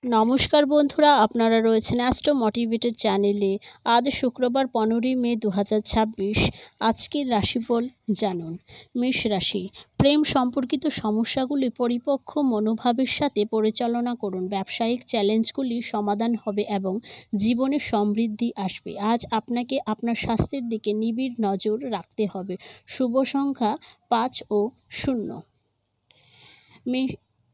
নমস্কার বন্ধুরা, আপনারা রয়েছেন অ্যাস্ট্রো মোটিভেটেড চ্যানেলে। আজ শুক্রবার 15ই মে 2026। আজকের রাশিফল জানুন। মেষ রাশি, প্রেম সম্পর্কিত সমস্যাগুলি পরিপক্ক মনোভাবের সাথে পরিচালনা করুন। ব্যবসায়িক চ্যালেঞ্জগুলি সমাধান হবে এবং জীবনে সমৃদ্ধি আসবে। আজ আপনাকে আপনার স্বাস্থ্যের দিকে নিবিড় নজর রাখতে হবে। শুভ সংখ্যা 5 ও 0।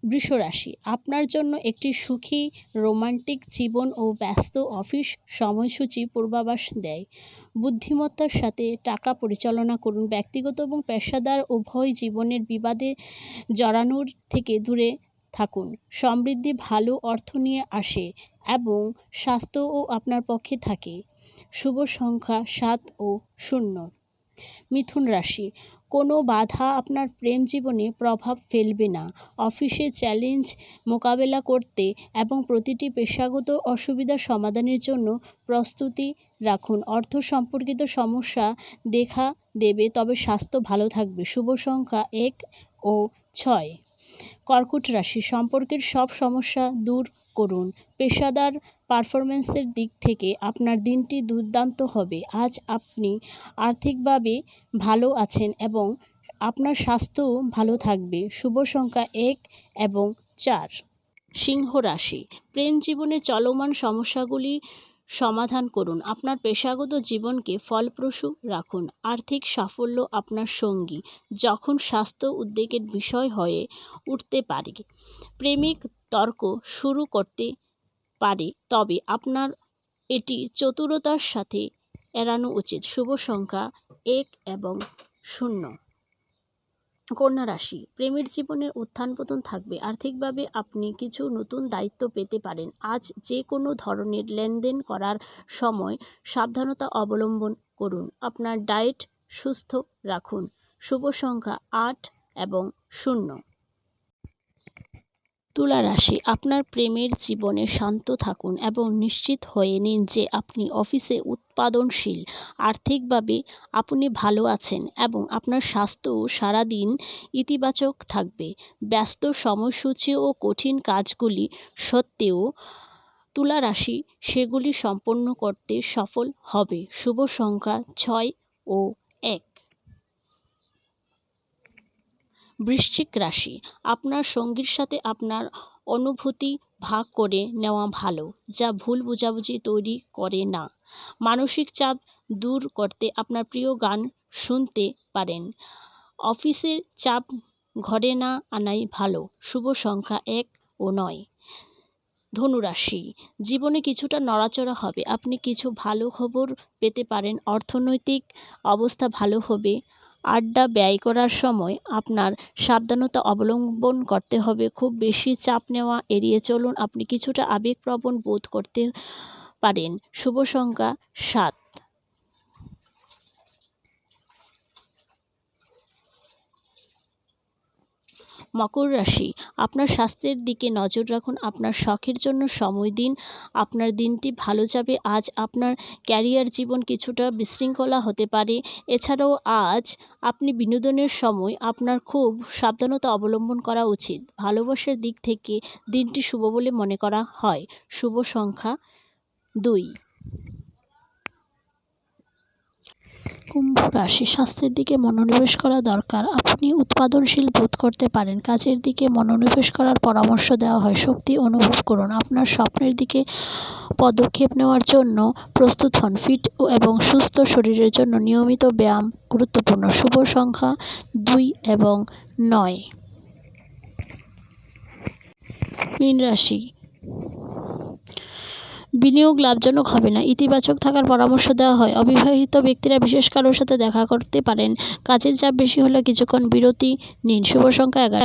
বৃষ রাশি, আপনার জন্য একটি সুখী রোমান্টিক জীবন ও ব্যস্ত অফিস সময়সূচি পূর্বাভাস দেয়। বুদ্ধিমত্তার সাথে টাকা পরিচালনা করুন। ব্যক্তিগত এবং পেশাদার উভয় জীবনের বিবাদে জড়ানোর থেকে দূরে থাকুন। সমৃদ্ধি ভালো অর্থ নিয়ে আসে এবং স্বাস্থ্যও আপনার পক্ষে থাকে। শুভ সংখ্যা 7 ও 0। মিথুন রাশি, কোনো বাধা আপনার প্রেম জীবনে প্রভাব ফেলবে না। অফিসে চ্যালেঞ্জ মোকাবেলা করতে এবং প্রতিটি পেশাগত অসুবিধা সমাধানের জন্য প্রস্তুতি রাখুন। অর্থ সম্পর্কিত সমস্যা দেখা দেবে, তবে স্বাস্থ্য ভালো থাকবে। শুভ সংখ্যা 1 ও 6। কর্কট রাশি, সম্পর্কের সব সমস্যা দূর করুন। পেশাদার পারফরমেন্সের দিক থেকে আপনার দিনটি দুর্দান্ত হবে। আজ আপনি আর্থিকভাবে ভালো আছেন এবং আপনার স্বাস্থ্যও ভালো থাকবে। শুভ সংখ্যা 1 এবং 4। সিংহ রাশি, প্রেম জীবনে চলমান সমস্যাগুলি সমাধান করুন। আপনার পেশাগত জীবনকে ফলপ্রসূ রাখুন। আর্থিক সাফল্য আপনার সঙ্গী, যখন স্বাস্থ্য উদ্বেগের বিষয় হয়ে উঠতে পারে। প্রেমিক তর্ক শুরু করতে পারে, তবে আপনার এটি চতুরতার সাথে এড়ানো উচিত। শুভ সংখ্যা 1 এবং 0। কন্যা রাশি, প্রেমের জীবনের উত্থান পতন থাকবে। আর্থিকভাবে আপনি কিছু নতুন দায়িত্ব পেতে পারেন। আজ যে কোনো ধরনের লেনদেন করার সময় সাবধানতা অবলম্বন করুন। আপনার ডায়েট সুস্থ রাখুন। শুভ সংখ্যা 8 এবং 0। তুলা রাশি, আপনার প্রেমের জীবনে শান্ত থাকুন এবং নিশ্চিত হয়ে নিন যে আপনি অফিসে উৎপাদনশীল। আর্থিকভাবে আপনি ভালো আছেন এবং আপনার স্বাস্থ্যও সারাদিন ইতিবাচক থাকবে। ব্যস্ত সময়সূচি ও কঠিন কাজগুলি সত্ত্বেও তুলা রাশি সেগুলি সম্পন্ন করতে সফল হবে। শুভ সংখ্যা 6 ও 1। বৃশ্চিক রাশি, আপনার সঙ্গীর সাথে আপনার অনুভূতি ভাগ করে নেওয়া ভালো, যা ভুল বোঝাবুঝি তৈরি করে না। মানসিক চাপ দূর করতে আপনার প্রিয় গান শুনতে পারেন। অফিসের চাপ ঘরে না আনাই ভালো। শুভ সংখ্যা 1 ও 9। ধনুরাশি, জীবনে কিছুটা নড়াচড়া হবে। আপনি কিছু ভালো খবর পেতে পারেন। অর্থনৈতিক অবস্থা ভালো হবে। আড্ডা ব্যয় করার সময় আপনার সাবধানতা অবলম্বন করতে হবে। খুব বেশি চাপ নেওয়া এড়িয়ে চলুন। আপনি কিছুটা আবেগপ্রবণ বোধ করতে পারেন। শুভ সংখ্যা 7। মকর রাশি, আপনার স্বাস্থ্যের দিকে নজর রাখুন। আপনার শখের জন্য সময় দিন। আপনার দিনটি ভালো যাবে। আজ আপনার ক্যারিয়ার জীবন কিছুটা বিশৃঙ্খলা হতে পারে। এছাড়াও আজ আপনি বিনোদনের সময় আপনার খুব সাবধানতা অবলম্বন করা উচিত। ভালোবাসার দিক থেকে দিনটি শুভ বলে মনে করা হয়। শুভ সংখ্যা 2। কুম্ভ রাশি, স্বাস্থ্যের দিকে মনোনিবেশ করা দরকার। আপনি উৎপাদনশীল বোধ করতে পারেন। কাজের দিকে মনোনিবেশ করার পরামর্শ দেওয়া হয়। শক্তি অনুভব করুন। আপনার স্বপ্নের দিকে পদক্ষেপ নেওয়ার জন্য প্রস্তুত হন। ফিট এবং সুস্থ শরীরের জন্য নিয়মিত ব্যায়াম গুরুত্বপূর্ণ। শুভ সংখ্যা 2 এবং 9। মীন রাশি, বিনিয়োগ লাভজনক হবে না। ইতিবাচক থাকার পরামর্শ দেওয়া হয়। অবিবাহিত ব্যক্তিরা বিশেষ কারোর সাথে দেখা করতে পারেন। কাজের চাপ বেশি হলে কিছুক্ষণ বিরতি নিন। শুভ সংখ্যা 11।